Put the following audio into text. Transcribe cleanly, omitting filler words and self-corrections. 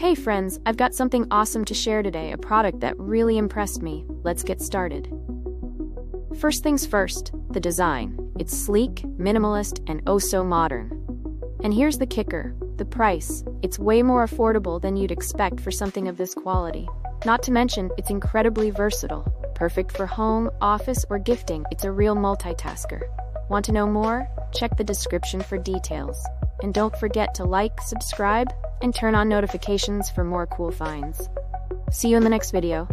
Hey friends, I've got something awesome to share today, a product that really impressed me. Let's get started. First things first, the design. It's sleek, minimalist, and oh so modern. And here's the kicker, the price. It's way more affordable than you'd expect for something of this quality. Not to mention, it's incredibly versatile. Perfect for home, office, or gifting. It's a real multitasker. Want to know more? Check the description for details. And don't forget to like, subscribe, and turn on notifications for more cool finds. See you in the next video.